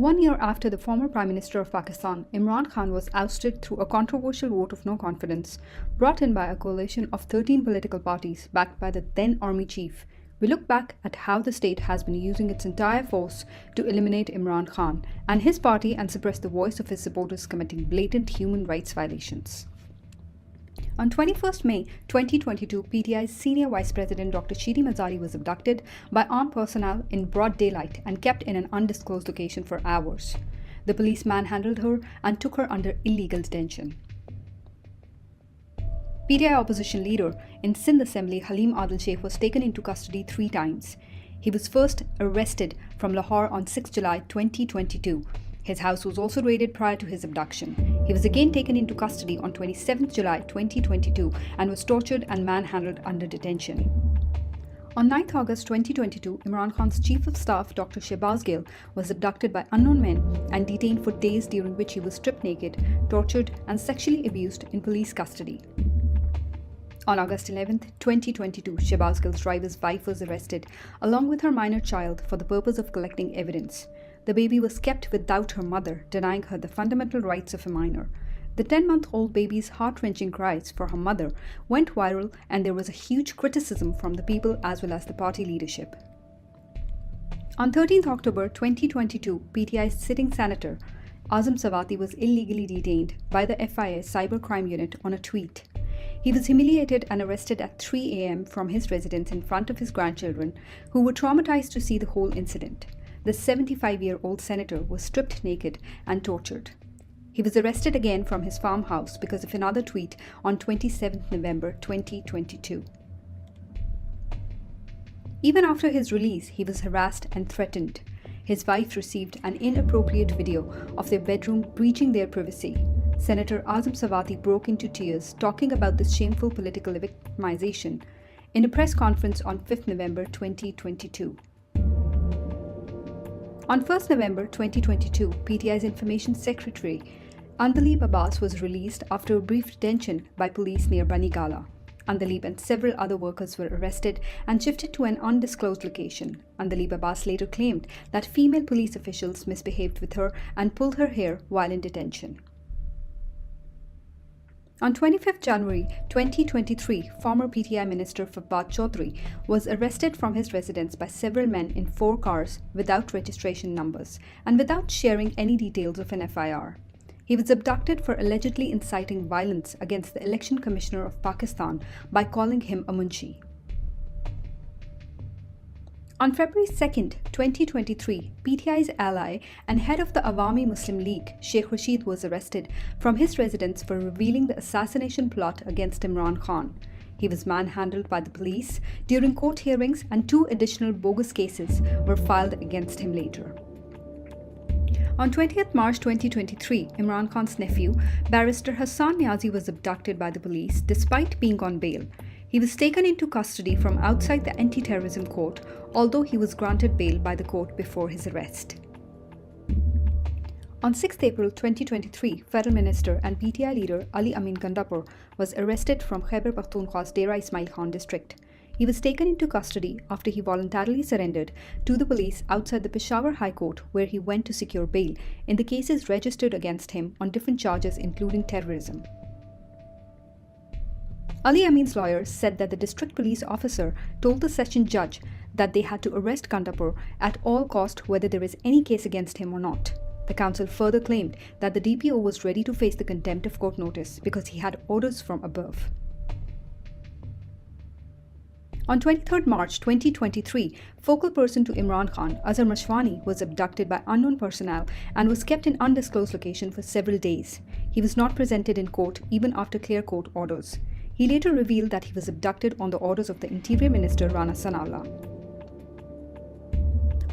1 year after the former Prime Minister of Pakistan, Imran Khan, was ousted through a controversial vote of no confidence brought in by a coalition of 13 political parties backed by the then army chief, we look back at how the state has been using its entire force to eliminate Imran Khan and his party and suppress the voice of his supporters committing blatant human rights violations. On 21st May 2022, PTI's senior vice president Dr. Shiri Mazari was abducted by armed personnel in broad daylight and kept in an undisclosed location for hours. The police manhandled her and took her under illegal detention. PTI opposition leader in Sindh Assembly Halim Adil Sheikh was taken into custody 3 times. He was first arrested from Lahore on 6 July 2022. His house was also raided prior to his abduction. He was again taken into custody on 27 July 2022 and was tortured and manhandled under detention. On 9 August 2022, Imran Khan's Chief of Staff Dr. Shahbaz Gill was abducted by unknown men and detained for days, during which he was stripped naked, tortured and sexually abused in police custody. On August 11, 2022, Shahbaz Gill's driver's wife was arrested along with her minor child for the purpose of collecting evidence. The baby was kept without her mother, denying her the fundamental rights of a minor. The 10-month-old baby's heart-wrenching cries for her mother went viral, and there was a huge criticism from the people as well as the party leadership. On 13 October 2022, PTI's sitting senator Azam Sawati was illegally detained by the FIA Cybercrime Unit on a tweet. He was humiliated and arrested at 3 a.m. from his residence in front of his grandchildren, who were traumatized to see the whole incident. The 75-year-old senator was stripped naked and tortured. He was arrested again from his farmhouse because of another tweet on 27 November 2022. Even after his release, he was harassed and threatened. His wife received an inappropriate video of their bedroom breaching their privacy. Senator Azam Sawati broke into tears talking about this shameful political victimization in a press conference on 5 November 2022. On 1 November 2022, PTI's Information Secretary Andalib Abbas was released after a brief detention by police near Bani Gala. Andalib and several other workers were arrested and shifted to an undisclosed location. Andalib Abbas later claimed that female police officials misbehaved with her and pulled her hair while in detention. On 25 January 2023, former PTI Minister Fawad Chaudhry was arrested from his residence by several men in 4 cars without registration numbers and without sharing any details of an FIR. He was abducted for allegedly inciting violence against the Election Commissioner of Pakistan by calling him a munshi. On February 2, 2023, PTI's ally and head of the Awami Muslim League, Sheikh Rashid, was arrested from his residence for revealing the assassination plot against Imran Khan. He was manhandled by the police during court hearings, and 2 additional bogus cases were filed against him later. On 20th March 2023, Imran Khan's nephew, Barrister Hassan Niazi, was abducted by the police despite being on bail. He was taken into custody from outside the anti-terrorism court, although he was granted bail by the court before his arrest. On 6 April 2023, Federal Minister and PTI leader Ali Amin Gandapur was arrested from Khyber Pakhtunkhwa's Dera Ismail Khan district. He was taken into custody after he voluntarily surrendered to the police outside the Peshawar High Court, where he went to secure bail in the cases registered against him on different charges including terrorism. Ali Amin's lawyers said that the district police officer told the session judge that they had to arrest Gandapur at all cost, whether there is any case against him or not. The council further claimed that the DPO was ready to face the contempt of court notice because he had orders from above. On 23 March 2023, focal person to Imran Khan, Azhar Mashwani, was abducted by unknown personnel and was kept in undisclosed location for several days. He was not presented in court even after clear court orders. He later revealed that he was abducted on the orders of the Interior Minister Rana Sanalla.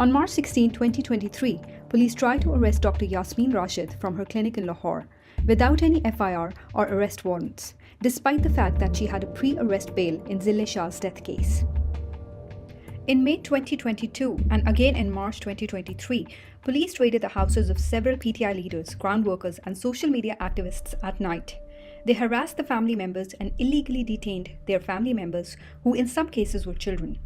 On March 16, 2023, police tried to arrest Dr. Yasmin Rashid from her clinic in Lahore without any FIR or arrest warrants, despite the fact that she had a pre-arrest bail in Zille Shah's death case. In May 2022 and again in March 2023, police raided the houses of several PTI leaders, ground workers, and social media activists at night. They harassed the family members and illegally detained their family members, who in some cases were children.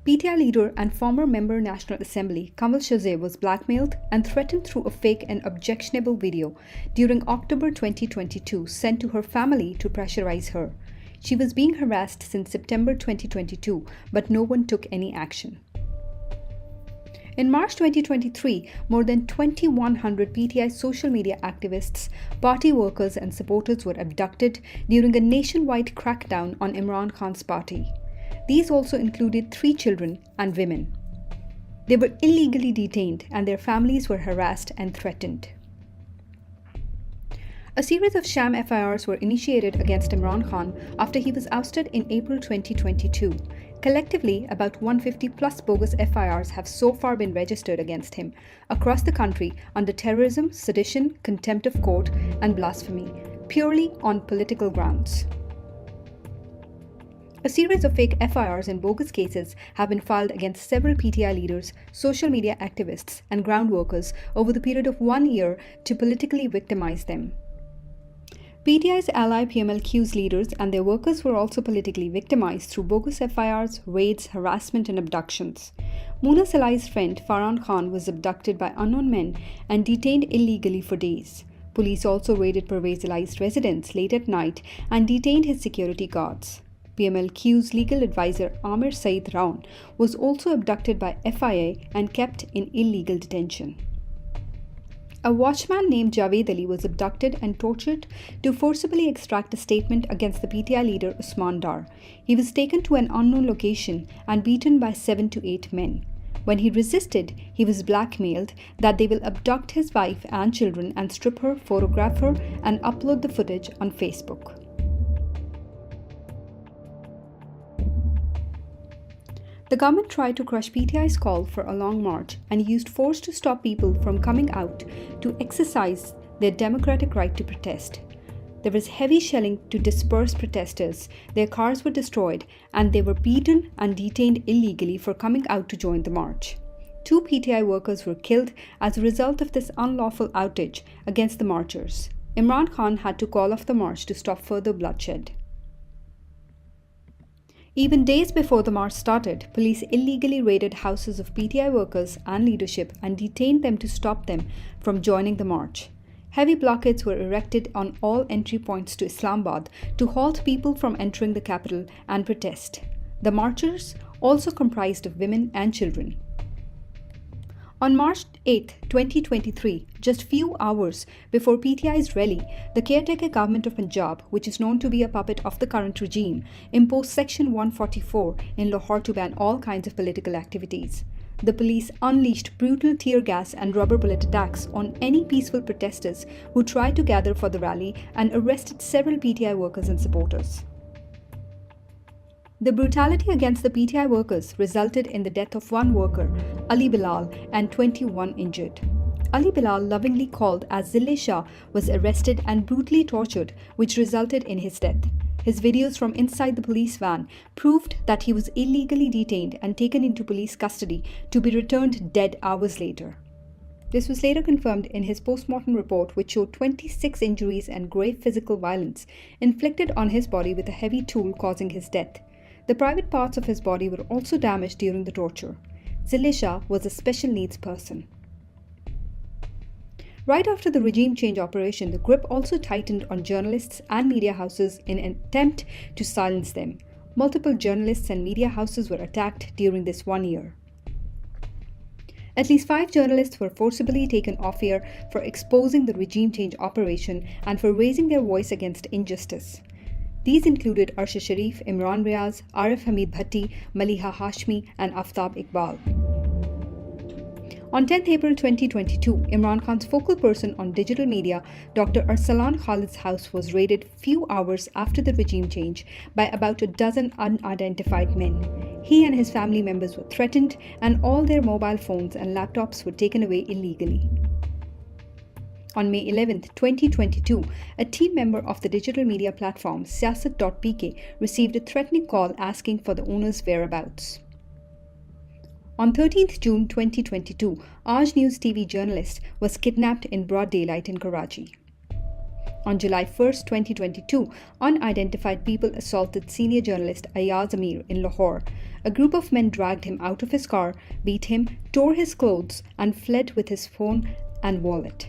PTI leader and former member National Assembly Kamal Shahid was blackmailed and threatened through a fake and objectionable video during October 2022 sent to her family to pressurize her. She was being harassed since September 2022, but no one took any action. In March 2023, more than 2,100 PTI social media activists, party workers and supporters were abducted during a nationwide crackdown on Imran Khan's party. These also included 3 children and women. They were illegally detained and their families were harassed and threatened. A series of sham FIRs were initiated against Imran Khan after he was ousted in April 2022. Collectively, about 150 plus bogus FIRs have so far been registered against him across the country under terrorism, sedition, contempt of court, and blasphemy, purely on political grounds. A series of fake FIRs and bogus cases have been filed against several PTI leaders, social media activists, and ground workers over the period of 1 year to politically victimize them. PTI's ally PMLQ's leaders and their workers were also politically victimized through bogus FIRs, raids, harassment, and abductions. Muna Salai's friend Farhan Khan was abducted by unknown men and detained illegally for days. Police also raided Pervez Alai's residence late at night and detained his security guards. PMLQ's legal advisor Amir Saeed Raun was also abducted by FIA and kept in illegal detention. A watchman named Javed Ali was abducted and tortured to forcibly extract a statement against the PTI leader Usman Dar. He was taken to an unknown location and beaten by 7 to 8 men. When he resisted, he was blackmailed that they will abduct his wife and children and strip her, photograph her, and upload the footage on Facebook. The government tried to crush PTI's call for a long march and used force to stop people from coming out to exercise their democratic right to protest. There was heavy shelling to disperse protesters, their cars were destroyed, and they were beaten and detained illegally for coming out to join the march. 2 PTI workers were killed as a result of this unlawful outrage against the marchers. Imran Khan had to call off the march to stop further bloodshed. Even days before the march started, police illegally raided houses of PTI workers and leadership and detained them to stop them from joining the march. Heavy blockades were erected on all entry points to Islamabad to halt people from entering the capital and protest. The marchers also comprised of women and children. On March 8, 2023, just few hours before PTI's rally, the caretaker government of Punjab, which is known to be a puppet of the current regime, imposed Section 144 in Lahore to ban all kinds of political activities. The police unleashed brutal tear gas and rubber bullet attacks on any peaceful protesters who tried to gather for the rally and arrested several PTI workers and supporters. The brutality against the PTI workers resulted in the death of 1 worker, Ali Bilal, and 21 injured. Ali Bilal, lovingly called as Zille Shah, was arrested and brutally tortured, which resulted in his death. His videos from inside the police van proved that he was illegally detained and taken into police custody to be returned dead hours later. This was later confirmed in his post-mortem report, which showed 26 injuries and grave physical violence inflicted on his body with a heavy tool causing his death. The private parts of his body were also damaged during the torture. Zille Shah was a special needs person. Right after the regime change operation, the grip also tightened on journalists and media houses in an attempt to silence them. Multiple journalists and media houses were attacked during this 1 year. At least 5 journalists were forcibly taken off air for exposing the regime change operation and for raising their voice against injustice. These included Arsha Sharif, Imran Riaz, Arif Hamid Bhatti, Maliha Hashmi, and Aftab Iqbal. On 10 April 2022, Imran Khan's focal person on digital media, Dr. Arsalan Khalid's house was raided few hours after the regime change by about a dozen unidentified men. He and his family members were threatened, and all their mobile phones and laptops were taken away illegally. On May 11, 2022, a team member of the digital media platform Siyasat.pk received a threatening call asking for the owner's whereabouts. On 13 June 2022, Aaj News TV journalist was kidnapped in broad daylight in Karachi. On July 1, 2022, unidentified people assaulted senior journalist Ayaz Amir in Lahore. a group of men dragged him out of his car, beat him, tore his clothes, and fled with his phone and wallet.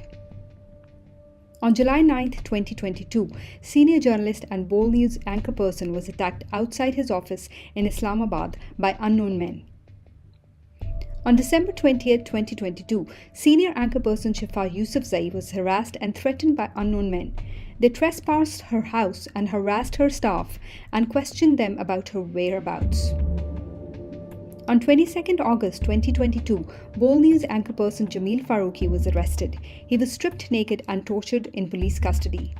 On July 9, 2022, senior journalist and Bold News anchor person was attacked outside his office in Islamabad by unknown men. On December 20, 2022, senior anchor person Shifa Yousafzai was harassed and threatened by unknown men. They trespassed her house and harassed her staff and questioned them about her whereabouts. On 22 August 2022, Bold News anchor person Jameel Farooqi was arrested. He was stripped naked and tortured in police custody.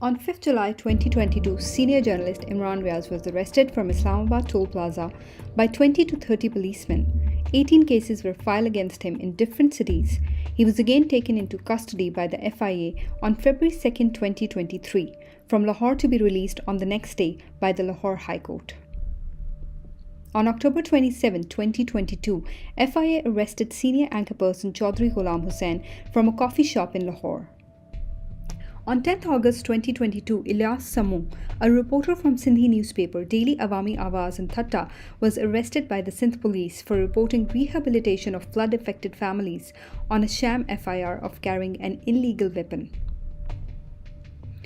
On 5 July 2022, senior journalist Imran was arrested from Islamabad Toll Plaza by 20 to 30 policemen. 18 cases were filed against him in different cities. He was again taken into custody by the FIA on February 2, 2023, from Lahore to be released on the next day by the Lahore High Court. On October 27, 2022, FIA arrested senior anchor person Chaudhry Ghulam Hussain from a coffee shop in Lahore. On 10 August 2022, Ilyas Sammu, a reporter from Sindhi newspaper Daily Awami Awaz in Thatta, was arrested by the Sindh police for reporting rehabilitation of flood-affected families on a sham FIR of carrying an illegal weapon.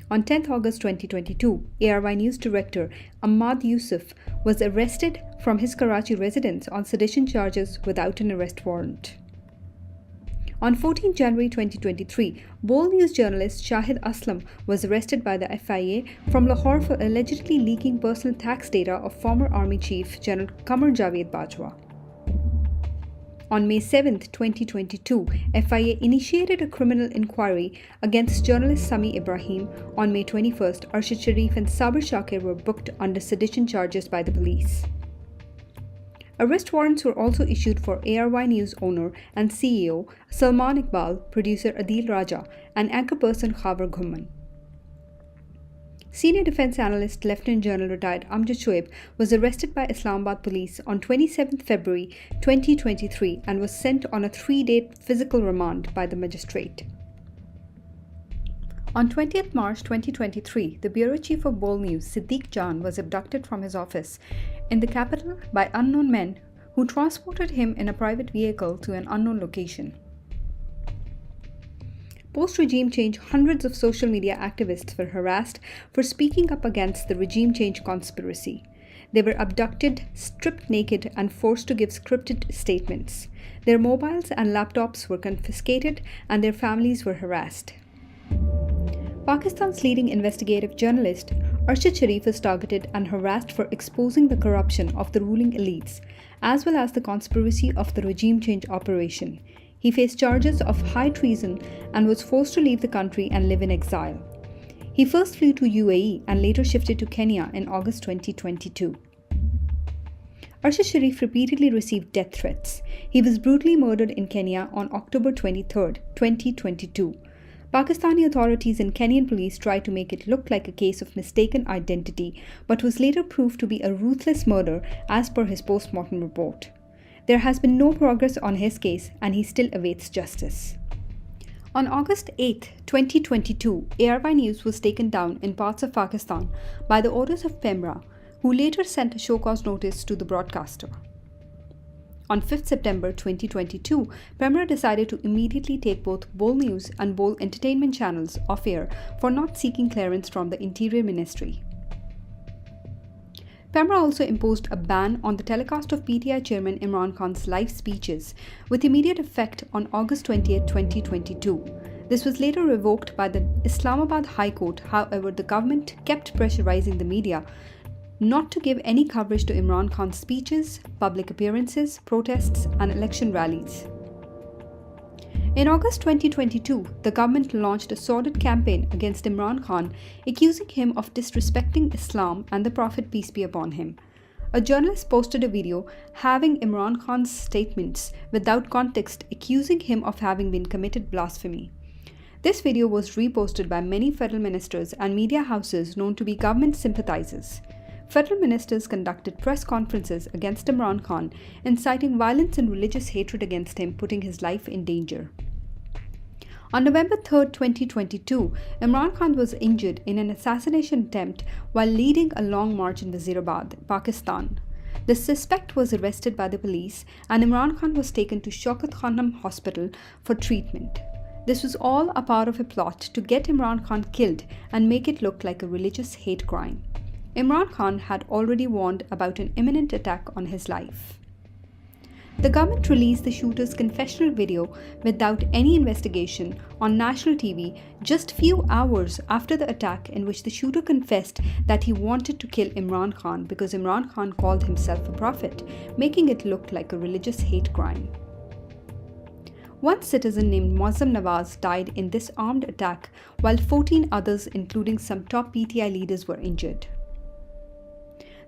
On 10 August 2022, ARY News director Ahmad Yusuf was arrested from his Karachi residence on sedition charges without an arrest warrant. On 14 January 2023, Bold News journalist Shahid Aslam was arrested by the FIA from Lahore for allegedly leaking personal tax data of former Army Chief General Qamar Javed Bajwa. On May 7, 2022, FIA initiated a criminal inquiry against journalist Sami Ibrahim. On May 21, Arshad Sharif and Sabir Shakir were booked under sedition charges by the police. Arrest warrants were also issued for ARY News owner and CEO Salman Iqbal, producer Adil Raja, and anchor person Khabar Ghumman. Senior defense analyst Lieutenant General retired Amjad Shoaib was arrested by Islamabad police on 27 February 2023 and was sent on a 3-day physical remand by the magistrate. On 20 March 2023, the bureau chief of Bold News, Siddiq Jan, was abducted from his office in the capital by unknown men who transported him in a private vehicle to an unknown location. Post-regime change, hundreds of social media activists were harassed for speaking up against the regime change conspiracy. They were abducted, stripped naked, and forced to give scripted statements. Their mobiles and laptops were confiscated, and their families were harassed. Pakistan's leading investigative journalist Arshad Sharif is targeted and harassed for exposing the corruption of the ruling elites, as well as the conspiracy of the regime change operation. He faced charges of high treason and was forced to leave the country and live in exile. He first flew to UAE and later shifted to Kenya in August 2022. Arshad Sharif repeatedly received death threats. He was brutally murdered in Kenya on October 23, 2022. Pakistani authorities and Kenyan police tried to make it look like a case of mistaken identity, but was later proved to be a ruthless murder as per his post-mortem report. There has been no progress on his case and he still awaits justice. On August 8, 2022, ARY News was taken down in parts of Pakistan by the orders of PEMRA, who later sent a show-cause notice to the broadcaster. On 5 September 2022, PEMRA decided to immediately take both Bold News and Bold Entertainment channels off air for not seeking clearance from the Interior Ministry. PEMRA also imposed a ban on the telecast of PTI chairman Imran Khan's live speeches, with immediate effect on August 20, 2022. This was later revoked by the Islamabad High Court. However, the government kept pressurizing the media not to give any coverage to Imran Khan's speeches, public appearances, protests, and election rallies. In August 2022, the government launched a sordid campaign against Imran Khan, accusing him of disrespecting Islam and the Prophet, peace be upon him. A journalist posted a video having Imran Khan's statements without context, accusing him of having been committed blasphemy. This video was reposted by many federal ministers and media houses known to be government sympathizers. Federal ministers conducted press conferences against Imran Khan, inciting violence and religious hatred against him, putting his life in danger. On November 3, 2022, Imran Khan was injured in an assassination attempt while leading a long march in Wazirabad, Pakistan. The suspect was arrested by the police and Imran Khan was taken to Shaukat Khanam Hospital for treatment. This was all a part of a plot to get Imran Khan killed and make it look like a religious hate crime. Imran Khan had already warned about an imminent attack on his life. The government released the shooter's confessional video without any investigation on national TV just few hours after the attack, in which the shooter confessed that he wanted to kill Imran Khan because Imran Khan called himself a prophet, making it look like a religious hate crime. One citizen named Muazzam Nawaz died in this armed attack, while 14 others, including some top PTI leaders, were injured.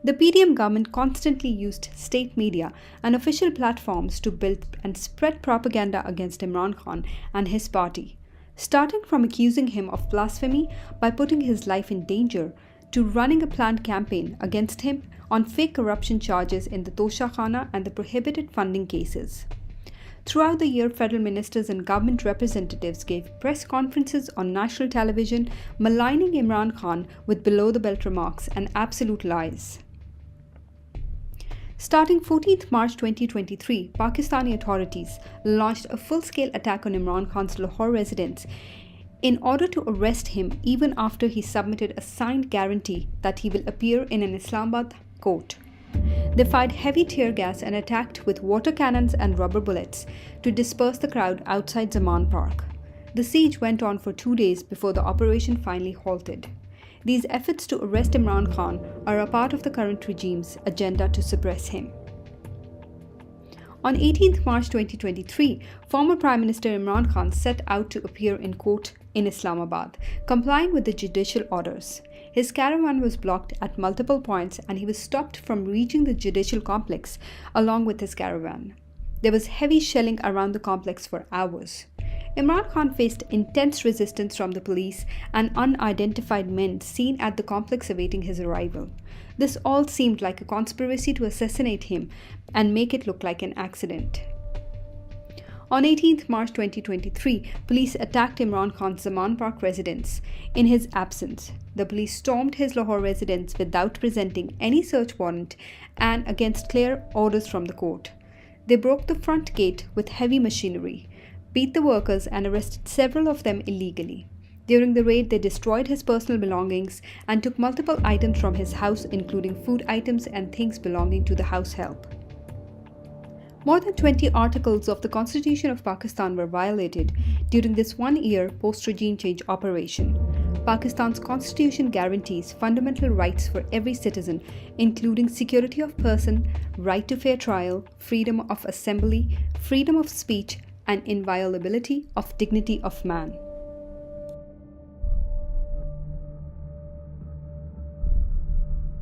The PDM government constantly used state media and official platforms to build and spread propaganda against Imran Khan and his party, starting from accusing him of blasphemy by putting his life in danger to running a planned campaign against him on fake corruption charges in the Tosha Khana and the prohibited funding cases. Throughout the year, federal ministers and government representatives gave press conferences on national television, maligning Imran Khan with below-the-belt remarks and absolute lies. Starting 14th March 2023, Pakistani authorities launched a full-scale attack on Imran Khan's Lahore residence in order to arrest him even after he submitted a signed guarantee that he will appear in an Islamabad court. They fired heavy tear gas and attacked with water cannons and rubber bullets to disperse the crowd outside Zaman Park. The siege went on for 2 days before the operation finally halted. These efforts to arrest Imran Khan are a part of the current regime's agenda to suppress him. On 18th March 2023, former Prime Minister Imran Khan set out to appear in court in Islamabad, complying with the judicial orders. His caravan was blocked at multiple points and he was stopped from reaching the judicial complex along with his caravan. There was heavy shelling around the complex for hours. Imran Khan faced intense resistance from the police and unidentified men seen at the complex awaiting his arrival. This all seemed like a conspiracy to assassinate him and make it look like an accident. On 18th March 2023, police attacked Imran Khan's Zaman Park residence in his absence. The police stormed his Lahore residence without presenting any search warrant and against clear orders from the court. They broke the front gate with heavy machinery, beat the workers and arrested several of them illegally. During the raid, they destroyed his personal belongings and took multiple items from his house, including food items and things belonging to the house help. More than 20 articles of the Constitution of Pakistan were violated during this 1-year post-regime change operation. Pakistan's constitution guarantees fundamental rights for every citizen, including security of person, right to fair trial, freedom of assembly, freedom of speech, and inviolability of dignity of man.